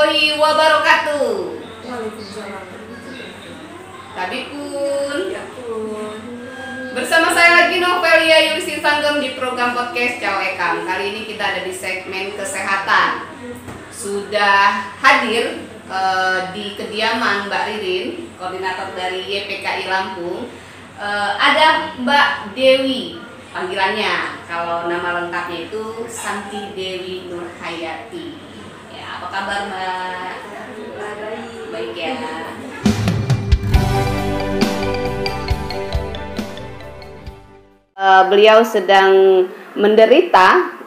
warahmatullahi wabarakatuh. Waalaikumsalam. Tadi pun Ya pun. bersama saya lagi Novelia Yulisi Sanggem di program podcast Ciao Ekam. Kali ini kita ada di segmen kesehatan. Sudah hadir di kediaman Mbak Ririn, koordinator dari YPKI Lampung. Ada Mbak Dewi panggilannya. Kalau nama lengkapnya itu Santi Dewi Nurhayati. Ya, apa kabar Mbak? Baik ya. Beliau sedang menderita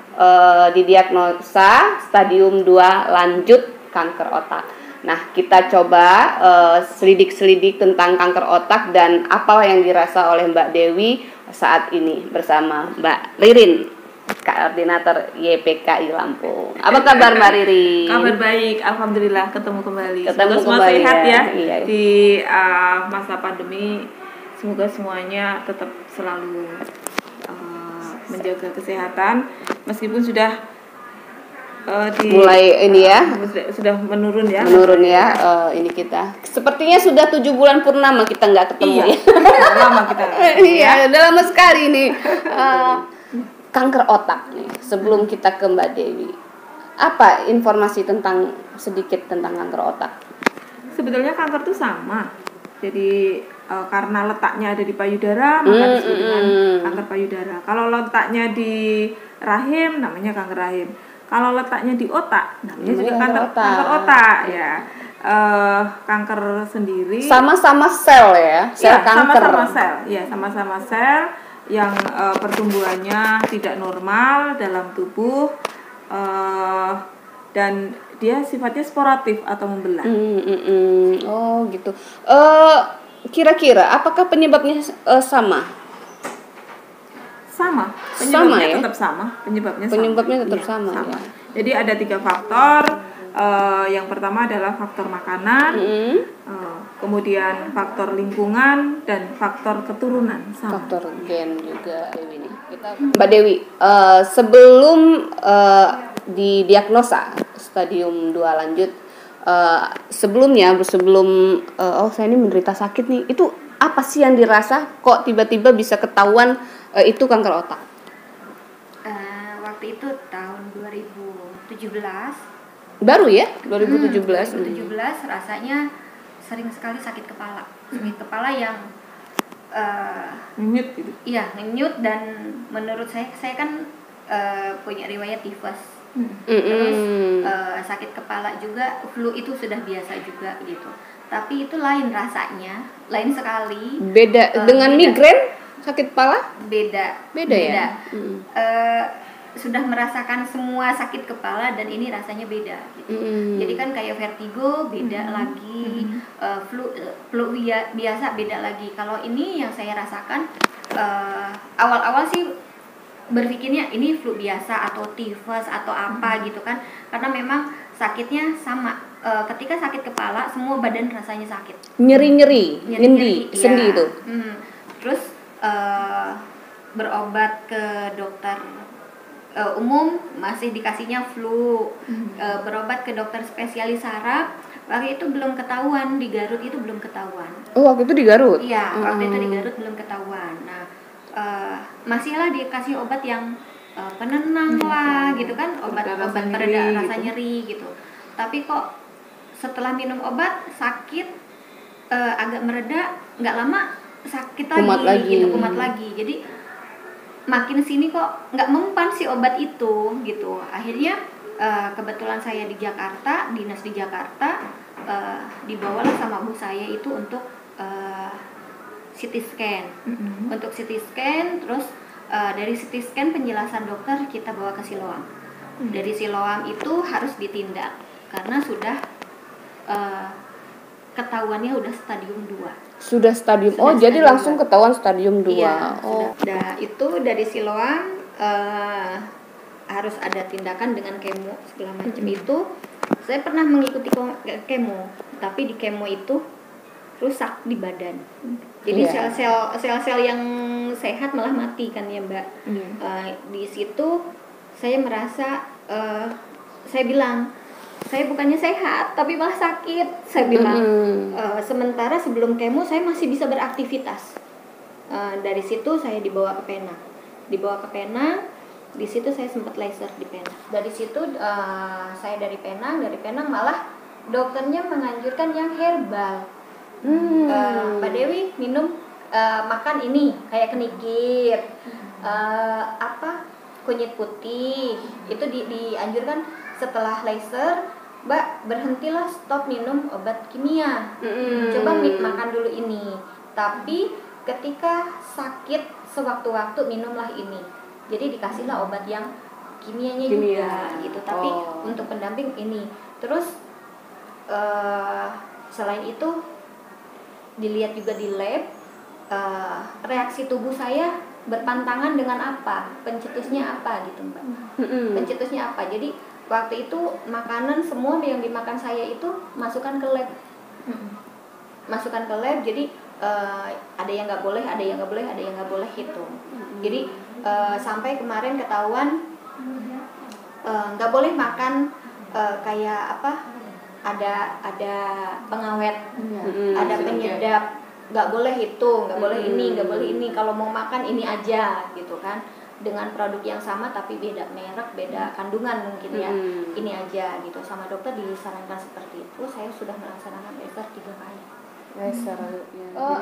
didiagnosa stadium 2 lanjut kanker otak. Nah, kita coba selidik-selidik tentang kanker otak dan apa yang dirasa oleh Mbak Dewi saat ini bersama Mbak Ririn, koordinator YPKI Lampung. Apa kabar Mbak Ririn? Kabar baik, alhamdulillah ketemu kembali. Ketemu Semoga semua kembali sehat ya, iya. di masa pandemi. Semoga semuanya tetap selalu menjaga kesehatan meskipun sudah mulai ini ya, sudah menurun ya. Ini kita sepertinya sudah 7 bulan purnama kita nggak ketemu. Iya, ya. lama kita. Iya, udah lama sekali nih. Kanker otak nih. Sebelum kita ke Mbak Dewi, apa informasi sedikit tentang kanker otak? Sebetulnya kanker itu sama. Jadi karena letaknya ada di payudara, maka disebut dengan kanker payudara. Kalau letaknya di rahim, namanya kanker rahim. Kalau letaknya di otak, namanya juga kanker otak ya. Kanker sendiri sama-sama sel ya, sel kanker. Sama-sama sel, ya sama-sama sel yang pertumbuhannya tidak normal dalam tubuh dan dia sifatnya sporatif atau membelah. Oh gitu. Kira-kira apakah penyebabnya sama? Penyebabnya ya? tetap sama. Penyebabnya tetap sama. Ya. Jadi ada 3 faktor. Yang pertama adalah faktor makanan, kemudian faktor lingkungan dan faktor keturunan. Sama. Faktor gen juga ini. Mbak Dewi, sebelum didiagnosa stadium 2 lanjut, sebelum saya ini menderita sakit nih, itu apa sih yang dirasa kok tiba-tiba bisa ketahuan itu kanker otak? Waktu itu tahun 2017. Baru ya? 2017. 2017 rasanya sering sekali sakit kepala. Sakit kepala yang ngenyut gitu. Iya, ngenyut, dan menurut saya kan punya riwayat tifus. Terus sakit kepala juga, flu itu sudah biasa juga gitu. Tapi itu lain rasanya, lain sekali. Beda dengan migrain, sakit kepala? Beda ya. Sudah merasakan semua sakit kepala dan ini rasanya beda gitu. Jadi kan kayak vertigo beda lagi, flu biasa beda lagi. Kalau ini yang saya rasakan awal-awal sih berpikirnya ini flu biasa atau tifus atau apa gitu kan, karena memang sakitnya sama. Ketika sakit kepala semua badan rasanya sakit, nyeri sendi itu. Terus berobat ke dokter umum masih dikasihnya flu, berobat ke dokter spesialis saraf waktu itu belum ketahuan, di Garut itu belum ketahuan. Oh, waktu itu di Garut? Iya, waktu itu di Garut belum ketahuan. Nah, masihlah dikasih obat yang penenang lah gitu kan, obat pereda rasa nyeri gitu. Tapi kok setelah minum obat sakit agak mereda, nggak lama sakit kumat lagi. Jadi makin sini kok nggak mempan si obat itu gitu. Akhirnya kebetulan saya di Jakarta, dinas di Jakarta, dibawalah sama bu saya itu untuk CT scan. Untuk CT scan, terus dari CT scan penjelasan dokter kita bawa ke Siloam. Dari Siloam itu harus ditindak karena sudah ketahuannya udah stadium 2. Sudah stadium. Jadi langsung ketahuan stadium 2. Iya, Nah, itu dari Siloam harus ada tindakan dengan kemo segala macam itu. Saya pernah mengikuti kemo, tapi di kemo itu rusak di badan. Jadi sel-sel yang sehat malah mati kan ya, Mbak. Di situ saya merasa saya bilang saya bukannya sehat tapi malah sakit. Saya bilang sementara sebelum kemo saya masih bisa beraktivitas. Dari situ saya dibawa ke Penang. Di situ saya sempat laser di Penang. Dari situ saya dari Penang malah dokternya menganjurkan yang herbal. Mbak Dewi minum makan ini kayak kenikir, kunyit putih. Itu dianjurkan setelah laser. Mbak berhentilah, stop minum obat kimia. Coba makan dulu ini. Tapi ketika sakit sewaktu-waktu minumlah ini. Jadi dikasihlah obat yang kimianya juga gitu. Tapi untuk pendamping ini. Terus selain itu dilihat juga di lab, reaksi tubuh saya berpantangan dengan apa, pencetusnya apa gitu Mbak. Pencetusnya apa. Jadi waktu itu makanan semua yang dimakan saya itu masukkan ke lab. Jadi ada yang nggak boleh, ada yang nggak boleh gitu. Jadi sampai kemarin ketahuan nggak boleh makan kayak ada pengawet, ada penyedap, nggak boleh itu, nggak boleh ini. Kalau mau makan ini aja gitu kan, dengan produk yang sama tapi beda merek, beda kandungan mungkin ya, ini aja gitu. Sama dokter disarankan seperti itu. Saya sudah melaksanakan laser 3 kali. Laser.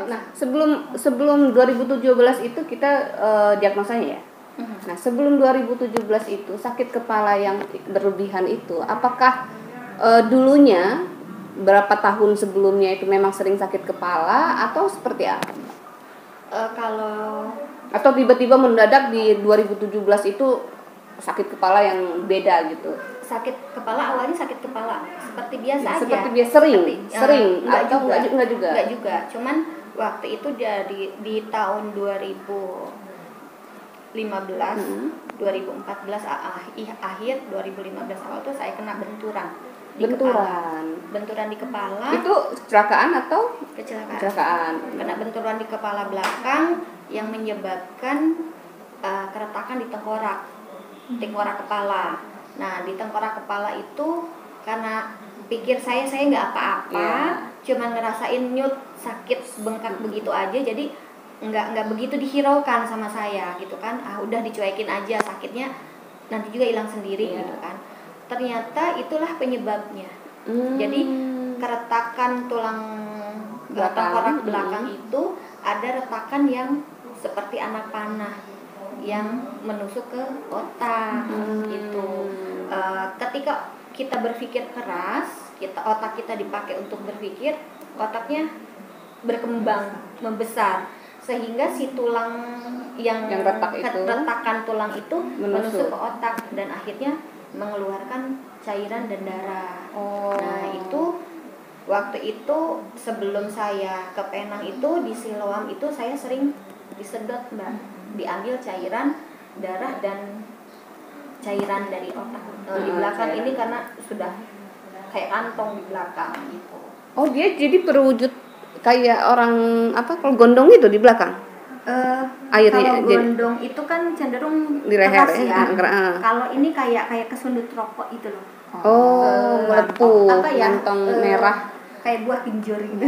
Nah sebelum 2017 itu kita diagnosanya ya. Nah sebelum 2017 itu sakit kepala yang berlebihan itu, apakah dulunya berapa tahun sebelumnya itu memang sering sakit kepala atau seperti apa? Atau tiba-tiba mendadak di 2017 itu sakit kepala yang beda gitu? Sakit kepala awalnya sakit kepala seperti biasa aja. Seperti biasa sering enggak juga. Cuman waktu itu di tahun 2015, 2014 akhir 2015 awal tuh saya kena benturan di kepala. Itu kecelakaan atau? Kecelakaan. Kena benturan di kepala belakang yang menyebabkan keretakan di tengkorak kepala. Nah, di tengkorak kepala itu karena pikir saya nggak apa-apa, cuman ngerasain nyut, sakit bengkak begitu aja, jadi nggak begitu dihiraukan sama saya gitu kan. Udah dicuekin aja, sakitnya nanti juga hilang sendiri gitu kan. Ternyata itulah penyebabnya. Jadi keretakan tulang tengkorak belakang itu ada retakan yang seperti anak panah yang menusuk ke otak gitu. Ketika kita berpikir keras, otak kita dipakai untuk berpikir, otaknya berkembang, membesar, sehingga si tulang yang retakan tulang itu menusuk ke otak dan akhirnya mengeluarkan cairan dan darah. Nah itu waktu itu sebelum saya ke Penang itu di Siloam itu saya sering disedot Mbak, diambil cairan, darah dan cairan dari otak di belakang ini karena sudah kayak kantong di belakang gitu. Oh dia jadi berwujud kayak orang kalau gondong itu di belakang? Airnya. Kalau gondong itu kan cenderung di leher ya. Kalau ini kayak kesundut rokok itu loh. Melepuh. Kantong merah. Kayak buah kinjur gitu.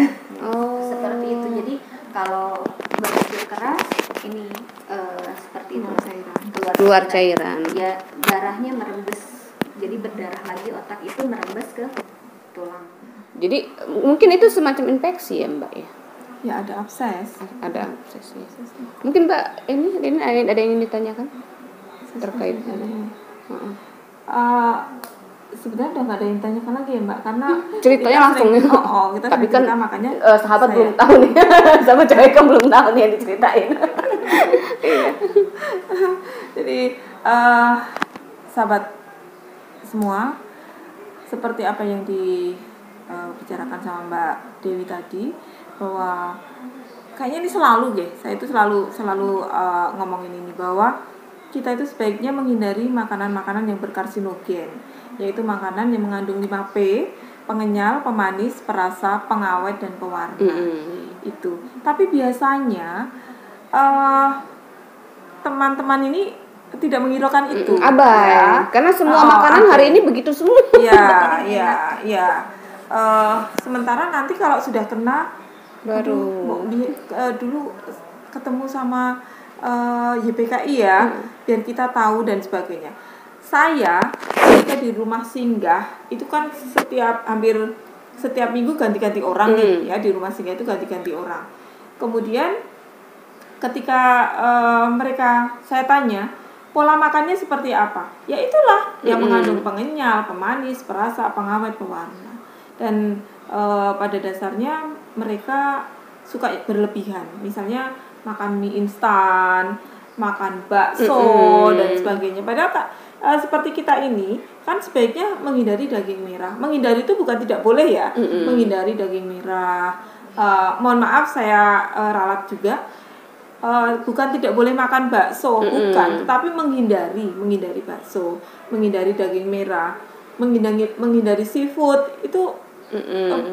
Seperti itu. Jadi kalau berpikir keras ini seperti itu keluar cairan. Ya darahnya merembes. Jadi berdarah lagi, otak itu merembes ke tulang. Jadi mungkin itu semacam infeksi ya Mbak ya? Ya ada abses. Ada abses ya. Mungkin Mbak ini ada yang ingin ditanyakan terkait ini? Sebenarnya udah nggak ada yang tanyakan lagi ya Mbak, karena ceritanya langsung kita tapi kan makanya sahabat belum tahu nih sama cewek kan belum tahu nih yang diceritain. Jadi sahabat semua, seperti apa yang dibicarakan sama Mbak Dewi tadi, bahwa kayaknya ini selalu saya itu selalu ngomongin ini, bahwa kita itu sebaiknya menghindari makanan-makanan yang berkarsinogen, yaitu makanan yang mengandung 5P, pengenyal, pemanis, perasa, pengawet, dan pewarna. Itu. Tapi biasanya teman-teman ini tidak menghiraukan itu. Abai. Ya. Karena semua makanan hari ini begitu semua. Iya. Sementara nanti kalau sudah kena Baru dulu ketemu sama YPKI ya, biar kita tahu dan sebagainya. Saya ketika di rumah singgah itu kan hampir setiap minggu ganti-ganti orang nih ya, di rumah singgah itu ganti-ganti orang. Kemudian ketika saya tanya pola makannya seperti apa, ya itulah yang mengandung pengenyal, pemanis, perasa, pengawet, pewarna. Dan pada dasarnya mereka suka berlebihan, misalnya makan mie instan, makan bakso dan sebagainya. Padahal seperti kita ini kan sebaiknya menghindari daging merah. Menghindari itu bukan tidak boleh ya, menghindari daging merah. Mohon maaf saya ralat juga, bukan tidak boleh makan bakso, bukan, tetapi menghindari bakso, menghindari daging merah, menghindari seafood itu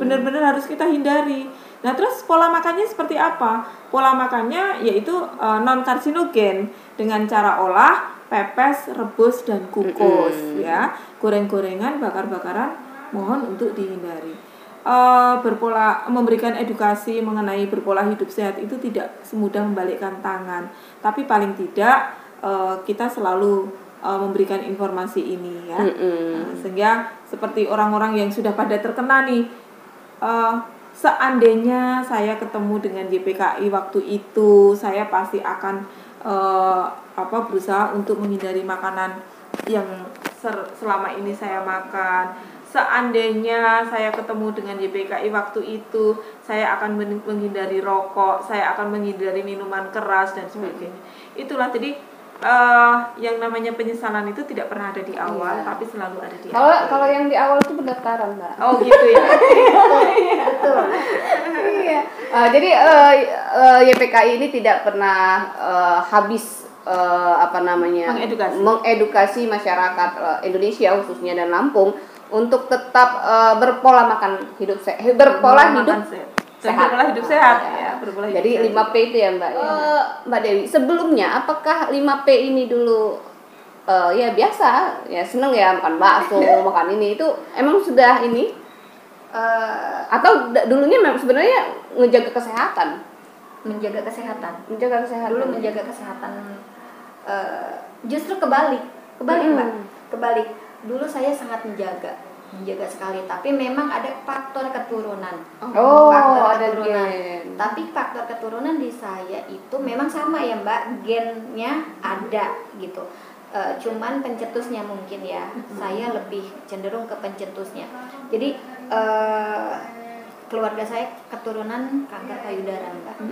benar-benar harus kita hindari. Nah, terus pola makannya seperti apa? Pola makannya yaitu non karsinogen dengan cara olah, pepes, rebus dan kukus ya. Goreng-gorengan, bakar-bakaran mohon untuk dihindari. Memberikan edukasi mengenai berpola hidup sehat itu tidak semudah membalikkan tangan, tapi paling tidak kita selalu memberikan informasi ini ya. Sehingga seperti orang-orang yang sudah pada terkena nih, seandainya saya ketemu dengan YPKI waktu itu, saya pasti akan berusaha untuk menghindari makanan yang selama ini saya makan. Seandainya saya ketemu dengan YPKI waktu itu, saya akan menghindari rokok, saya akan menghindari minuman keras dan sebagainya. Itulah, jadi yang namanya penyesalan itu tidak pernah ada di awal, tapi selalu ada di akhir. Kalau yang di awal itu pendaftaran, Mbak. Oh gitu ya. Betul. Iya. Jadi YPKI ini tidak pernah habis mengedukasi masyarakat Indonesia khususnya dan Lampung untuk tetap berpola makan hidup sehat, berpola hidup sehat. Jadi 5P itu ya Mbak. Mbak Dewi, sebelumnya apakah 5P ini dulu ya biasa, ya seneng ya makan bakso, makan ini, itu emang sudah ini atau dulunya memang sebenarnya menjaga kesehatan? Dulu menjaga kesehatan. Justru kebalik Mbak. Kebalik. Dulu saya sangat menjaga sekali, tapi memang ada faktor keturunan. Tapi faktor keturunan di saya itu memang sama ya Mbak, gennya ada gitu. Cuman pencetusnya mungkin ya, saya lebih cenderung ke pencetusnya. Jadi keluarga saya keturunan kanker payudara Mbak.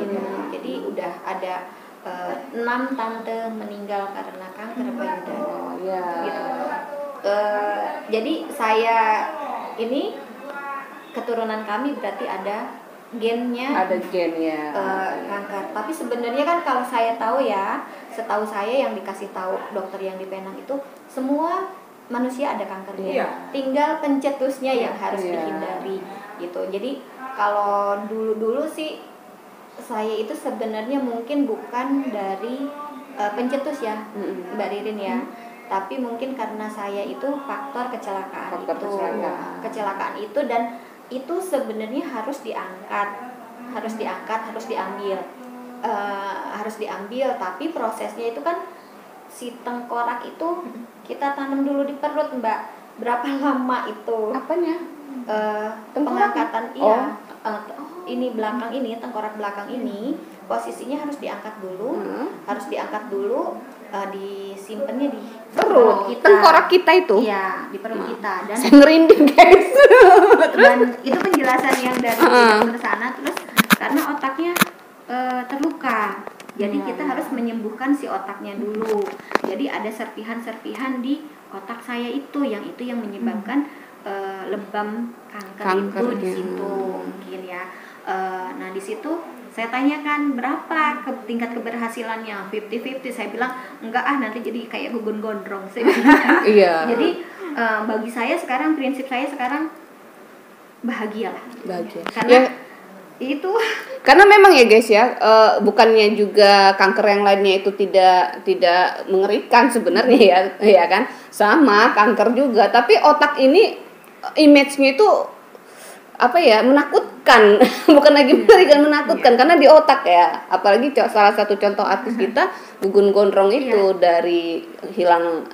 Gitu. Jadi udah ada 6 tante meninggal karena kanker payudara. Gitu. Jadi saya ini keturunan kami berarti ada gennya. Ada gen ya. Kanker. Tapi sebenarnya kan kalau saya tahu ya, setahu saya yang dikasih tahu dokter yang di Penang itu semua manusia ada kankernya. Tinggal pencetusnya yang harus dihindari gitu. Jadi kalau dulu sih saya itu sebenarnya mungkin bukan dari pencetus ya, Mbak Ririn ya. Tapi mungkin karena saya itu faktor kecelakaan itu dan itu sebenarnya harus diambil, tapi prosesnya itu kan si tengkorak itu kita tanam dulu di perut Mbak. Berapa lama itu? Apanya? Pengangkatan ini belakang ini, tengkorak belakang ini posisinya harus diangkat dulu, disimpannya di perut kita. Tengkorak kita itu? Iya, di perut kita. Dan saya ngerinding guys. Dan itu penjelasan yang dari dokter sana. Terus karena otaknya terluka, jadi kita harus menyembuhkan si otaknya dulu. Jadi ada serpihan-serpihan di otak saya itu yang menyebabkan lebam kanker itu di situ mungkin ya. Nah di situ saya tanyakan berapa tingkat keberhasilannya, 50-50. Saya bilang enggak nanti jadi kayak gugun gondrong. Saya bilang. Iya. Jadi bagi saya sekarang, prinsip saya sekarang bahagia. Bahagia. Karena itu Karena memang ya guys ya, bukannya juga kanker yang lainnya itu tidak mengerikan sebenarnya ya, ya kan? Sama kanker juga, tapi otak ini image-nya itu apa ya, menakutkan. Bukan lagi mengerikan, menakutkan karena di otak ya. Apalagi salah satu contoh artis kita Gugun Gondrong itu dari hilang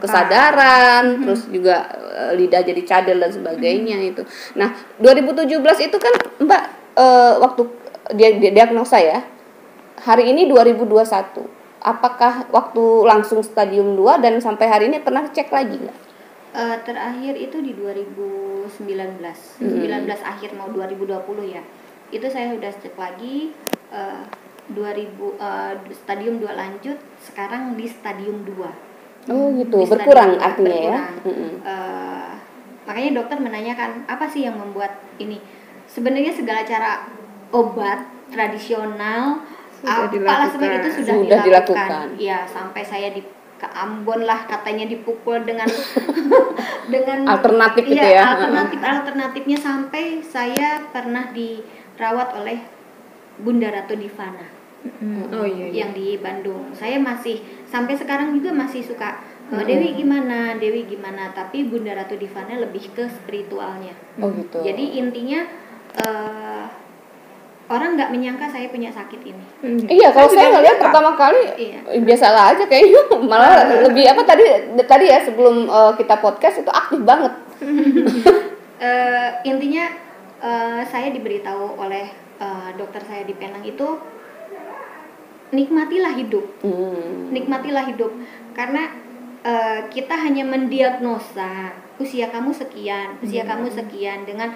kesadaran, terus juga lidah jadi cadel dan sebagainya itu. Nah, 2017 itu kan Mbak waktu dia diagnosa ya. Hari ini 2021. Apakah waktu langsung stadium 2 dan sampai hari ini pernah cek lagi nggak? Terakhir itu di 2019 akhir mau 2020 ya. Itu saya udah cek lagi 2000 stadium 2 lanjut, sekarang di stadium 2. Oh gitu, berkurang artinya ya. Makanya dokter menanyakan apa sih yang membuat ini. Sebenarnya segala cara obat tradisional apalah sebenarnya itu sudah dilakukan. Ya, sampai saya ke Ambon lah katanya dipukul dengan dengan alternatif gitu ya. Alternatifnya sampai saya pernah dirawat oleh Bunda Ratu Divana. Yang di Bandung. Saya masih sampai sekarang juga masih suka Dewi gimana, tapi Bunda Ratu Divana lebih ke spiritualnya. Oh gitu. Jadi intinya orang nggak menyangka saya punya sakit ini. Iya, kalau saya ngeliat pertama kali biasa aja kayaknya, malah lebih apa tadi ya sebelum kita podcast itu aktif banget. Intinya saya diberitahu oleh dokter saya di Penang itu nikmatilah hidup karena kita hanya mendiagnosa usia kamu sekian dengan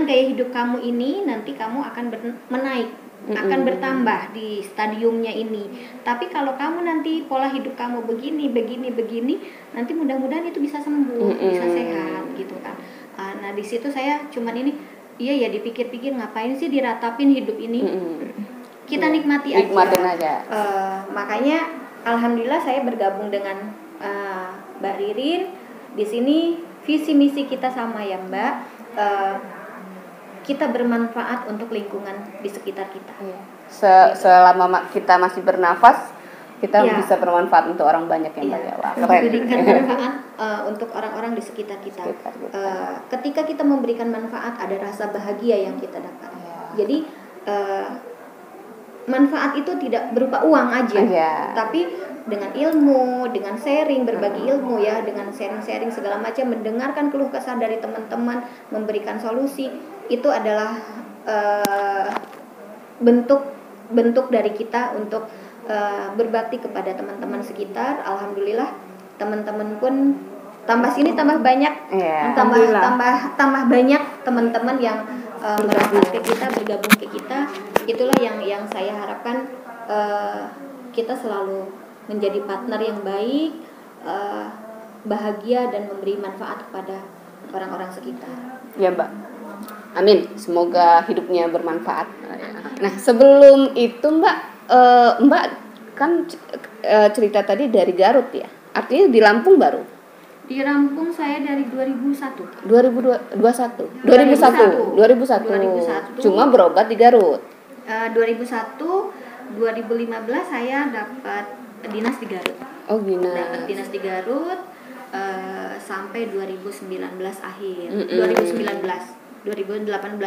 gaya hidup kamu ini nanti kamu akan menaik, akan bertambah di stadiumnya ini. Tapi kalau kamu nanti pola hidup kamu begini nanti mudah-mudahan itu bisa sembuh, bisa sehat gitu kan. Nah di situ saya cuman ini iya ya dipikir-pikir ngapain sih diratapin hidup ini. Kita nikmatin aja. Makanya alhamdulillah saya bergabung dengan Mbak Ririn. Di sini visi misi kita sama ya Mbak. Kita bermanfaat untuk lingkungan di sekitar kita. Selama kita masih bernafas, kita bisa bermanfaat untuk orang banyak yang Mbak ya. Memberikan manfaat untuk orang-orang di sekitar kita. Ketika kita memberikan manfaat, ada rasa bahagia yang kita dapat. Jadi manfaat itu tidak berupa uang aja, tapi dengan ilmu, dengan sharing, berbagi ilmu ya, dengan sharing-sharing segala macam, mendengarkan keluh kesah dari teman-teman, memberikan solusi, itu adalah bentuk dari kita untuk berbakti kepada teman-teman sekitar. Alhamdulillah teman-teman pun tambah sini tambah banyak, tambah banyak teman-teman yang merapat ke kita, bergabung ke kita. Itulah yang saya harapkan, kita selalu menjadi partner yang baik, bahagia dan memberi manfaat kepada orang-orang sekitar. Ya Mbak, amin. Semoga hidupnya bermanfaat. Nah sebelum itu Mbak kan cerita tadi dari Garut ya, artinya di Lampung baru? Di Lampung saya dari 2001. 2001. Cuma berobat di Garut. 2001, 2015 saya dapat dinas di Garut. Oh, dinas. Dapat dinas di Garut sampai 2019 akhir. 2018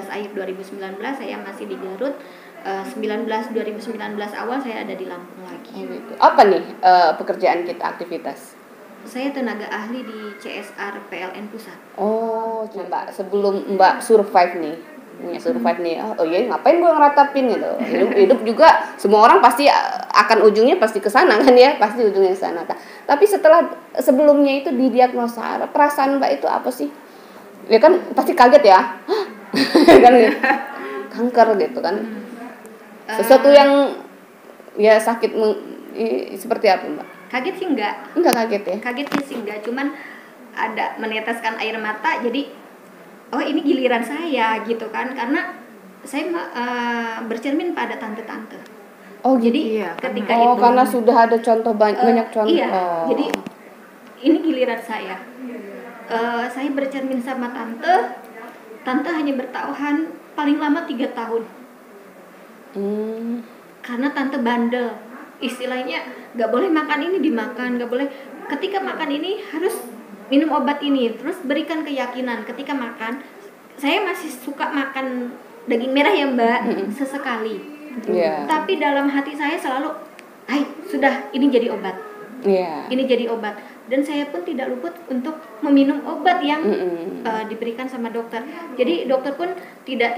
akhir 2019 saya masih di Garut. 2019 awal saya ada di Lampung lagi. Oh, gitu. Apa nih pekerjaan kita, aktivitas? Saya tenaga ahli di CSR PLN Pusat. Oh, coba sebelum Mbak survive nih, oh iya ngapain gue ngeratapin gitu. Hidup juga semua orang pasti akan ujungnya pasti ke sana kan ya, pasti ujungnya ke sana. Tapi sebelumnya itu didiagnosa, perasaan Mbak itu apa sih? Ya kan pasti kaget ya. Kan kanker gitu kan. Sesuatu yang ya sakit seperti apa Mbak? Kaget sih enggak kaget ya. Kaget sih enggak, cuman ada meneteskan air mata. Jadi oh ini giliran saya gitu kan, karena saya bercermin pada tante-tante. Oh jadi ketika itu karena sudah ada contoh banyak contoh. Iya, jadi ini giliran saya bercermin sama tante hanya bertahan paling lama 3 tahun. Karena tante bandel, istilahnya nggak boleh makan ini dimakan, nggak boleh, ketika makan ini harus minum obat ini, terus berikan keyakinan ketika makan. Saya masih suka makan daging merah ya Mbak, sesekali. Tapi dalam hati saya selalu, sudah, ini jadi obat. Ini jadi obat. Dan saya pun tidak luput untuk meminum obat yang diberikan sama dokter. Jadi dokter pun tidak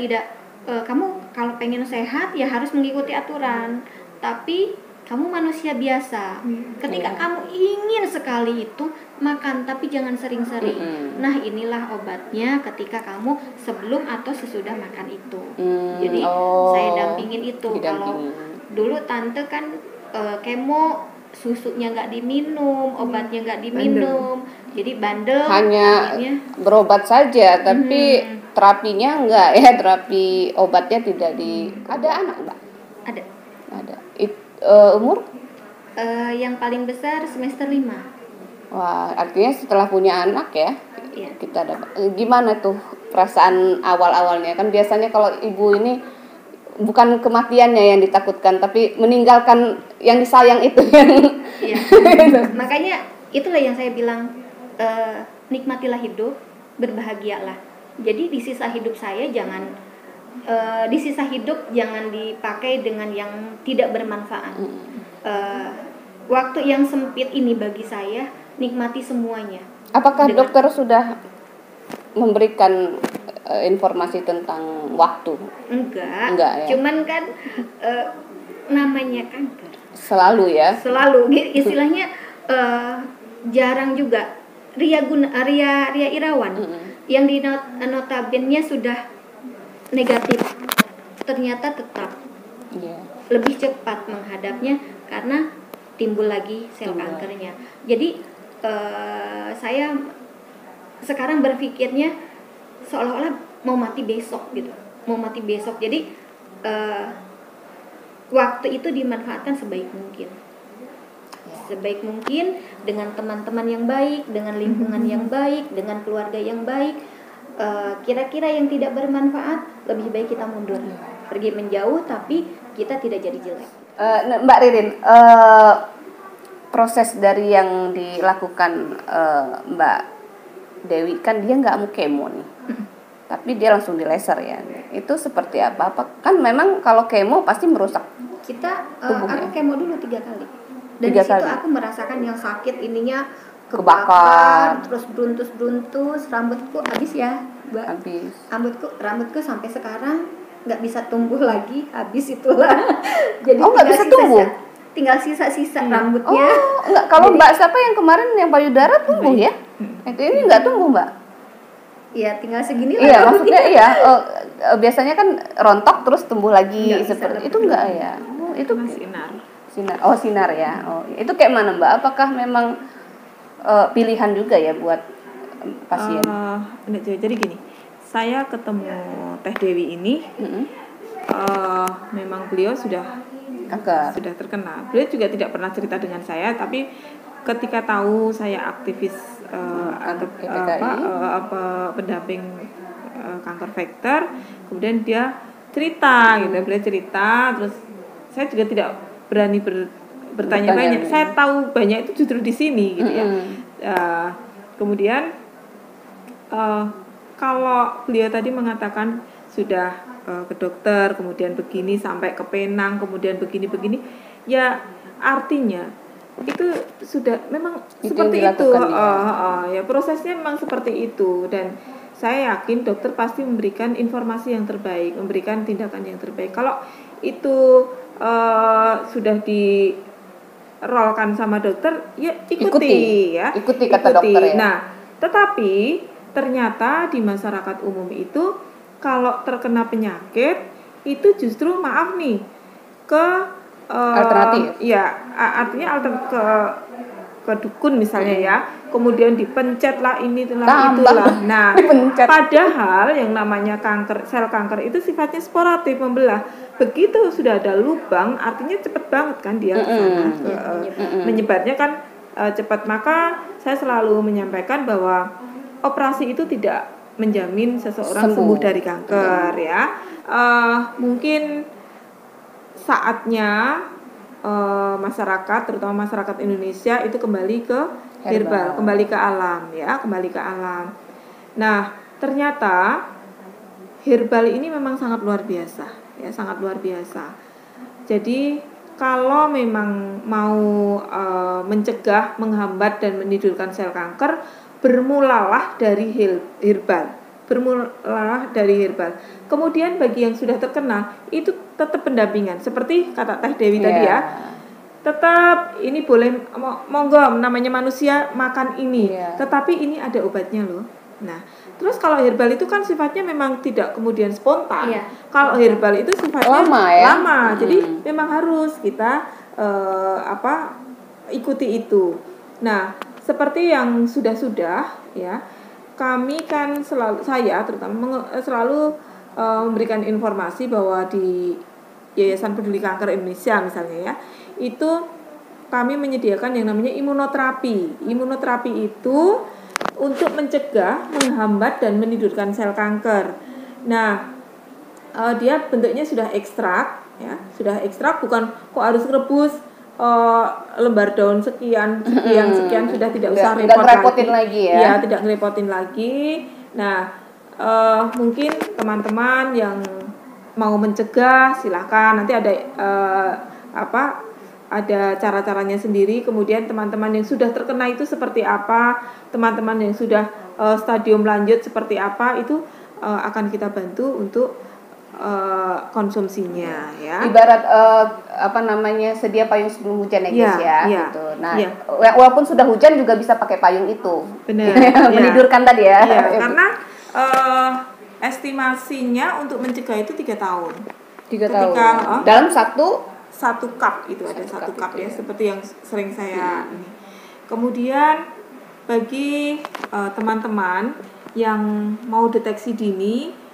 kamu kalau pengen sehat ya harus mengikuti aturan. Tapi kamu manusia biasa. Ketika kamu ingin sekali itu makan, tapi jangan sering-sering. Nah, inilah obatnya ketika kamu sebelum atau sesudah makan itu. Jadi saya dampingin itu. Kalau dulu tante kan kemo, susunya nggak diminum, obatnya nggak diminum, jadi bandel. Hanya berobat saja, tapi terapinya enggak ya, terapi obatnya tidak di. Ada anak Mbak? Ada. Umur? Yang paling besar semester 5. Wah, artinya setelah punya anak ya, iya. Kita dapat. Gimana tuh perasaan awal-awalnya? Kan biasanya kalau ibu ini bukan kematiannya yang ditakutkan, tapi meninggalkan yang disayang itu yang. Iya. Makanya itulah yang saya bilang, nikmatilah hidup, berbahagialah. Jadi di sisa hidup saya jangan dipakai dengan yang tidak bermanfaat. Waktu yang sempit ini bagi saya, nikmati semuanya. Apakah dokter sudah memberikan informasi tentang waktu? Enggak ya? Cuman kan namanya kanker selalu ya, istilahnya jarang juga. Ria Irawan yang di notabennya sudah negatif, ternyata tetap lebih cepat menghadapnya karena timbul lagi sel kankernya. Jadi saya sekarang berpikirnya seolah-olah mau mati besok gitu, Jadi waktu itu dimanfaatkan sebaik mungkin, dengan teman-teman yang baik, dengan lingkungan yang baik, dengan keluarga yang baik. Kira-kira yang tidak bermanfaat, lebih baik kita mundur, pergi menjauh, tapi kita tidak jadi jelek. Mbak Ririn, proses dari yang dilakukan Mbak Dewi kan dia nggak mau kemo nih, tapi dia langsung di laser ya. Itu seperti apa? Kan memang kalau kemo pasti merusak. Aku kemo dulu 3 kali. Dan di situ aku merasakan yang sakit ininya kebakar, terus beruntus, rambutku habis ya, Mbak. Habis. Rambutku sampai sekarang nggak bisa tumbuh lagi, habis itulah. Jadi nggak bisa tumbuh. Tinggal sisa-sisa rambutnya. Enggak. Kalau Mbak siapa yang kemarin yang payudara tumbuh ya? Ini nggak tumbuh Mbak? Iya, tinggal segini lah. Iya, maksudnya iya. Biasanya kan rontok terus tumbuh lagi seperti itu enggak ya? Itu sinar. Sinar ya. Itu kayak mana Mbak? Apakah memang pilihan juga ya buat pasien? Jadi gini, saya ketemu Teh Dewi ini, memang beliau sudah terkena. Beliau juga tidak pernah cerita dengan saya, tapi ketika tahu saya aktivis atau pendamping kanker vektor, kemudian dia cerita gitu, beliau cerita, terus saya juga tidak berani bertanya-tanya. Saya tahu banyak itu justru di sini gitu ya. Kemudian kalau beliau tadi mengatakan sudah ke dokter, kemudian begini sampai ke Penang, kemudian begini, ya artinya itu sudah memang itu seperti itu. Ya prosesnya memang seperti itu, dan saya yakin dokter pasti memberikan informasi yang terbaik, memberikan tindakan yang terbaik. Kalau itu sudah dirolkan sama dokter, ya ikuti kata dokter ya. Nah, tetapi ternyata di masyarakat umum itu kalau terkena penyakit itu justru maaf nih ke alternatif. Ya, artinya ke dukun misalnya ya. Kemudian dipencet lah itulah. Nah, padahal yang namanya sel kanker itu sifatnya sporatif, membelah. Begitu sudah ada lubang, artinya cepat banget kan dia ke sana. Menyebarnya kan cepat. Maka saya selalu menyampaikan bahwa operasi itu tidak menjamin seseorang sembuh dari kanker ya. Mungkin saatnya masyarakat, terutama masyarakat Indonesia itu kembali ke herbal, kembali ke alam ya, kembali ke alam. Nah, ternyata herbal ini memang sangat luar biasa ya, sangat luar biasa. Jadi kalau memang mau mencegah, menghambat dan menidurkan sel kanker, bermulalah dari herbal. Bermulalah dari herbal. Kemudian bagi yang sudah terkena itu tetap pendampingan. Seperti kata Teh Dewi tadi ya. Tetap ini boleh, monggo namanya manusia makan ini. Tetapi ini ada obatnya loh. Nah, terus kalau herbal itu kan sifatnya memang tidak kemudian spontan. Kalau herbal itu sifatnya lama. Jadi memang harus kita ikuti itu. Nah, seperti yang sudah ya, kami kan saya terutama selalu memberikan informasi bahwa di Yayasan Peduli Kanker Indonesia misalnya ya, itu kami menyediakan yang namanya imunoterapi. Imunoterapi itu untuk mencegah, menghambat dan menidurkan sel kanker. Nah, dia bentuknya sudah ekstrak ya, sudah ekstrak, bukan kok harus rebus lembar daun sekian sudah tidak usah repotin lagi ya. Iya, tidak ngerepotin lagi. Nah, mungkin teman-teman yang mau mencegah silahkan, nanti ada ada cara-caranya sendiri. Kemudian teman-teman yang sudah terkena itu seperti apa, teman-teman yang sudah stadium lanjut seperti apa, itu akan kita bantu untuk konsumsinya ya. Ibarat sedia payung sebelum hujan ya guys ya. Gitu. Nah, walaupun sudah hujan juga bisa pakai payung itu. Benar. Menidurkan tadi ya. Karena estimasinya untuk mencegah itu 3 tahun. 3 tahun. Dalam satu cup itu ada satu cup ya, seperti yang sering saya ini. Kemudian bagi teman-teman yang mau deteksi dini,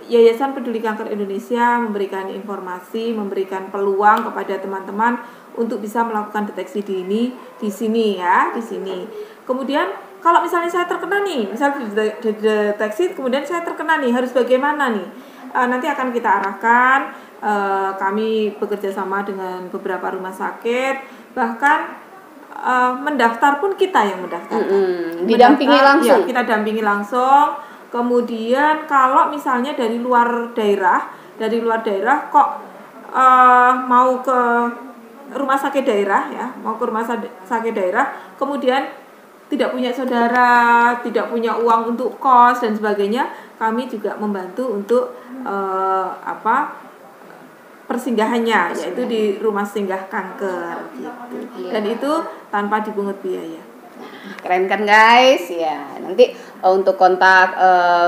Yayasan Peduli Kanker Indonesia memberikan informasi, memberikan peluang kepada teman-teman untuk bisa melakukan deteksi dini di sini ya, di sini. Kemudian kalau misalnya saya terkena nih, misalnya dideteksi kemudian saya terkena nih, harus bagaimana nih? Nanti akan kita arahkan. Kami bekerja sama dengan beberapa rumah sakit, bahkan mendaftar pun kita yang mendaftarkan. Didampingi langsung. Ya, kita dampingi langsung. Kemudian kalau misalnya dari luar daerah kok mau ke rumah sakit daerah ya, kemudian tidak punya saudara, tidak punya uang untuk kos dan sebagainya, kami juga membantu untuk persinggahannya, yaitu di rumah singgah kanker gitu. Dan itu tanpa dipungut biaya. Keren kan guys ya. Nanti untuk kontak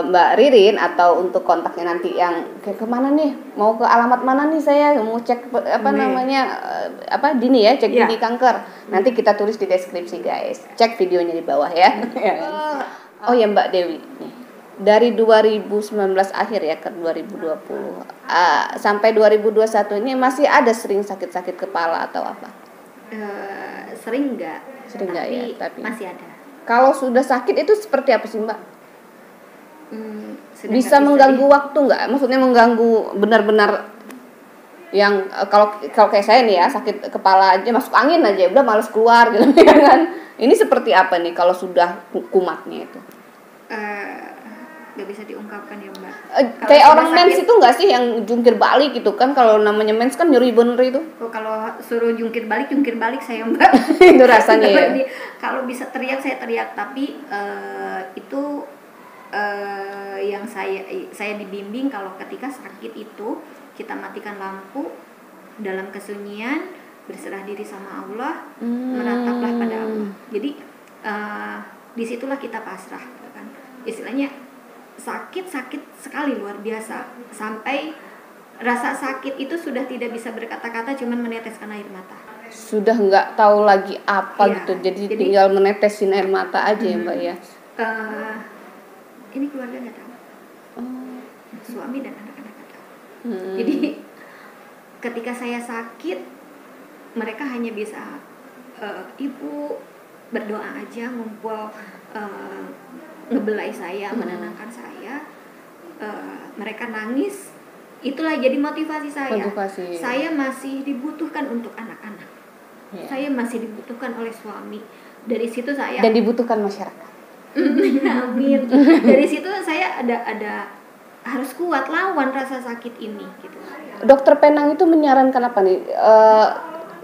Mbak Ririn atau untuk kontaknya nanti yang kemana nih, mau ke alamat mana nih, saya mau cek dini ya, cek dini kanker, nanti kita tulis di deskripsi guys, cek videonya di bawah ya. Oh ya Mbak Dewi nih, dari 2019 akhir ya ke 2020 sampai 2021 ini masih ada sering sakit-sakit kepala atau apa? Sering enggak ya, tapi masih ada. Kalau sudah sakit itu seperti apa sih Mbak? Bisa mengganggu waktu nggak? Maksudnya mengganggu benar-benar yang kalau kayak saya nih ya, sakit kepala aja masuk angin aja udah males keluar gitu kan. Ini seperti apa nih kalau sudah kumatnya itu? Nggak bisa diungkapkan ya Mbak. Kayak orang mens itu nggak sih yang jungkir balik gitu kan? Kalau namanya mens kan nyeri bener itu. Kalau suruh jungkir balik saya Mbak. Itu rasanya ya. Kalau bisa teriak saya teriak, tapi itu yang saya dibimbing kalau ketika sakit itu kita matikan lampu dalam kesunyian, berserah diri sama Allah, menataplah pada Allah. Jadi disitulah kita pasrah kan. Istilahnya sakit sekali luar biasa, sampai rasa sakit itu sudah tidak bisa berkata-kata, cuman meneteskan air mata. Sudah nggak tahu lagi apa gitu, jadi tinggal menetesin air mata aja ya Mbak ya. Ini keluarga nggak tahu, suami dan anak-anak nggak tahu. Jadi ketika saya sakit, mereka hanya bisa ibu berdoa aja, ngumpul ngebelai saya, menenangkan saya, mereka nangis, itulah jadi motivasi saya. Saya masih dibutuhkan untuk anak-anak, saya masih dibutuhkan oleh suami. Dari situ saya dan dibutuhkan masyarakat. Amin. Dari situ saya ada harus kuat lawan rasa sakit ini gitu. Dokter Penang itu menyarankan apa nih?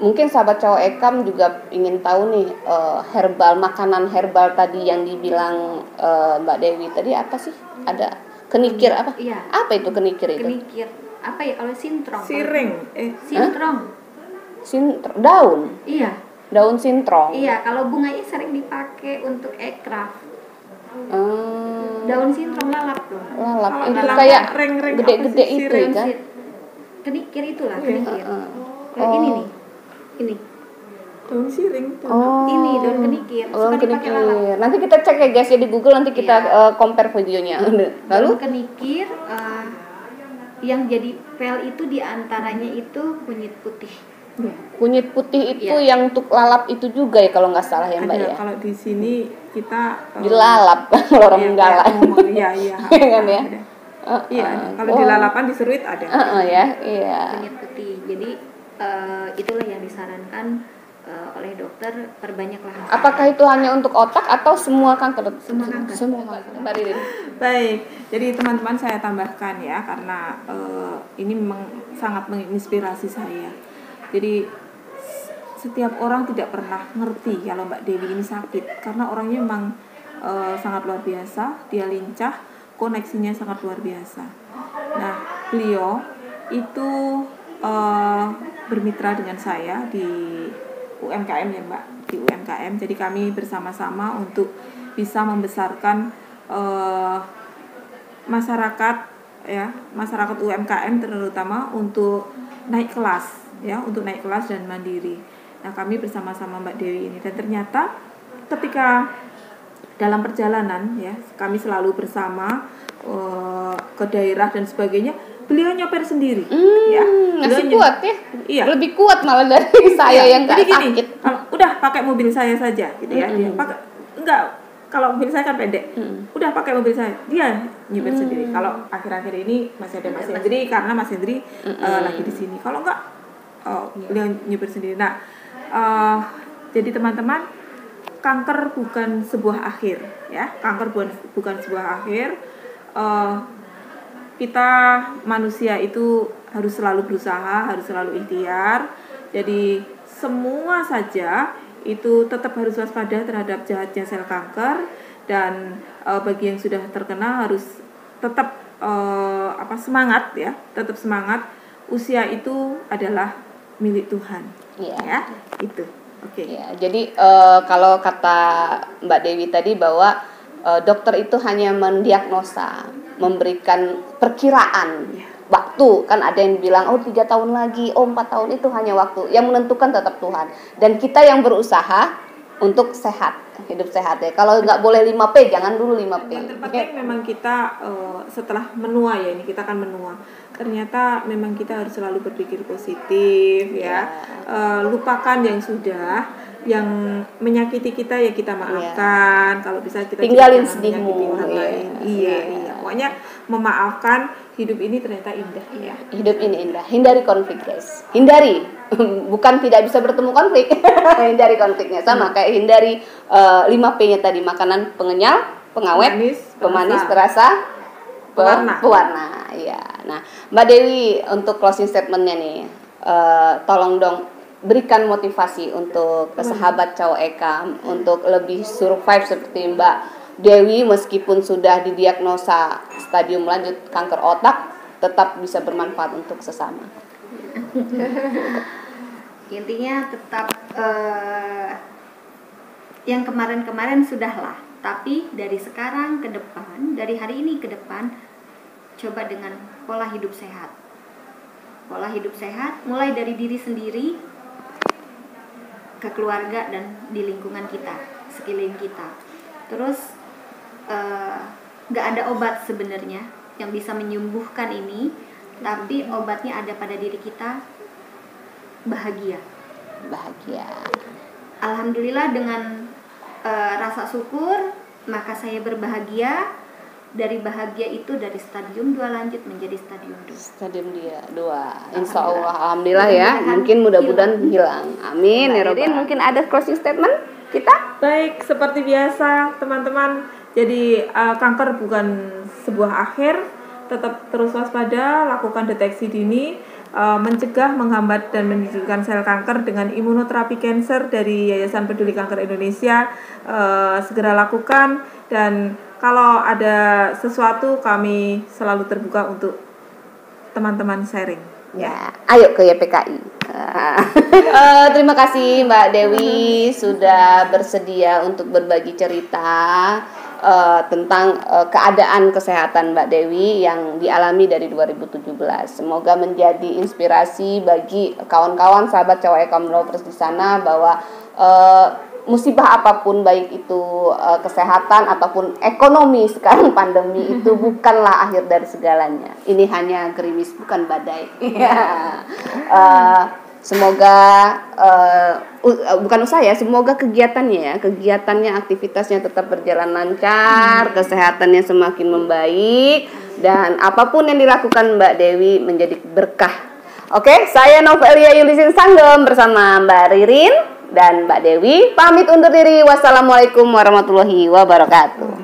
Mungkin sahabat cowok Ekam juga ingin tahu nih, makanan herbal tadi yang dibilang Mbak Dewi tadi apa sih? Ada kenikir apa? Iya. Apa itu kenikir itu? Kenikir apa ya kalau sintrong? Siring. Sintrong. Daun. Iya. Daun sintrong. Iya, kalau bunganya sering dipakai untuk ekraf. Daun sintrong lalap tuh. Lalap itu kayak gede-gede itu kan? Kenikir itulah kenikir. Ini nih. Ini daun siring tuh. Ini daun kenikir. Suka dipakai lalap. Nanti kita cek ya guys ya di Google, nanti kita compare videonya. Lalu daun kenikir yang jadi pel itu diantaranya itu kunyit putih. Kunyit putih itu yang untuk lalap itu juga ya kalau nggak salah ya Mbak ya. Kalau di sini kita dilalap kalau orang Menggala. Iya. Kan ya. Iya, kalau di lalapan di seruit ada. Kunyit putih. Jadi itulah yang disarankan oleh dokter, perbanyaklah. Apakah itu hanya untuk otak atau semua kanker? Semua kanker. Mbak Ririn. Baik, jadi teman-teman saya tambahkan ya, karena ini memang sangat menginspirasi saya. Jadi setiap orang tidak pernah ngerti kalau Mbak Dewi ini sakit, karena orangnya memang sangat luar biasa, dia lincah, koneksinya sangat luar biasa. Nah, beliau itu bermitra dengan saya di UMKM ya Mbak, di UMKM. Jadi kami bersama-sama untuk bisa membesarkan masyarakat ya, masyarakat UMKM terutama untuk naik kelas ya, untuk naik kelas dan mandiri. Nah, kami bersama-sama Mbak Dewi ini, dan ternyata ketika dalam perjalanan ya, kami selalu bersama ke daerah dan sebagainya, beliau nyoper sendiri ya. Masih kuat ya? Iya. Lebih kuat malah dari saya yang nggak sakit. Udah pakai mobil saya saja gitu ya. Dia pakai kalau mobil saya kan pendek. Udah pakai mobil saya, dia nyopir sendiri. Kalau akhir-akhir ini masih ada Mas Hendri, karena Mas Hendri lagi di sini. Kalau enggak beliau nyopir sendiri. Nah, jadi teman-teman, kanker bukan sebuah akhir ya. Kanker bukan sebuah akhir. Kita manusia itu harus selalu berusaha, harus selalu ikhtiar. Jadi semua saja itu tetap harus waspada terhadap jahatnya sel kanker, dan bagi yang sudah terkena harus tetap semangat ya, tetap semangat. Usia itu adalah milik Tuhan. Ya, itu. Oke. Ya, jadi kalau kata Mbak Dewi tadi bahwa dokter itu hanya mendiagnosa, memberikan perkiraan waktu, kan ada yang bilang 3 tahun lagi, 4 tahun, itu hanya waktu. Yang menentukan tetap Tuhan, dan kita yang berusaha untuk sehat, hidup sehat ya. Kalau nggak boleh 5P, jangan dulu 5P. Yang terpenting memang kita setelah menua ya, ini kita akan menua. Ternyata memang kita harus selalu berpikir positif ya. Lupakan yang sudah, yang menyakiti kita ya kita maafkan. Kalau bisa kita tinggalin sedihmu. Iya. Pokoknya memaafkan. Hidup ini ternyata indah ya. Hidup ini indah. Hindari konflik guys. Hindari. Bukan tidak bisa bertemu konflik. Hindari konfliknya. Sama kayak hindari 5P-nya tadi. Makanan pengenyal, pengawet, pemanis, perasa, pewarna. Iya. Nah, Mbak Dewi, untuk closing statement-nya nih, tolong dong berikan motivasi untuk sahabat cowok Ekam untuk lebih survive seperti Mbak Dewi, meskipun sudah didiagnosa stadium lanjut kanker otak, tetap bisa bermanfaat untuk sesama. Intinya tetap yang kemarin-kemarin sudahlah, tapi dari sekarang ke depan, dari hari ini ke depan, coba dengan pola hidup sehat. Pola hidup sehat mulai dari diri sendiri, ke keluarga, dan di lingkungan kita, sekeliling kita. Terus gak ada obat sebenarnya yang bisa menyembuhkan ini, tapi obatnya ada pada diri kita. Bahagia. Alhamdulillah dengan rasa syukur maka saya berbahagia. Dari bahagia itu dari stadium 2 lanjut menjadi stadium 2. Stadium 2. Insya Allah, alhamdulillah ya. Mungkin mudah-mudahan hilang. Amin. Ya Rabbal. Mungkin ada closing statement kita? Baik, seperti biasa teman-teman. Jadi kanker bukan sebuah akhir. Tetap terus waspada, lakukan deteksi dini, mencegah, menghambat dan menyembuhkan sel kanker dengan imunoterapi kanker dari Yayasan Peduli Kanker Indonesia. Segera lakukan, dan kalau ada sesuatu kami selalu terbuka untuk teman-teman sharing. Ya, ayo ke YPKI. Terima kasih Mbak Dewi sudah bersedia untuk berbagi cerita tentang keadaan kesehatan Mbak Dewi yang dialami dari 2017. Semoga menjadi inspirasi bagi kawan-kawan sahabat Cawai Kaum Lovers di sana bahwa musibah apapun, baik itu kesehatan ataupun ekonomi sekarang pandemi itu bukanlah akhir dari segalanya. Ini hanya gerimis, bukan badai. Semoga bukan usaha ya, semoga kegiatannya, aktivitasnya tetap berjalan lancar, kesehatannya semakin membaik, dan apapun yang dilakukan Mbak Dewi menjadi berkah. Oke, saya Novelia Yulisin Sanggem bersama Mbak Ririn dan Mbak Dewi pamit undur diri. Wassalamualaikum warahmatullahi wabarakatuh.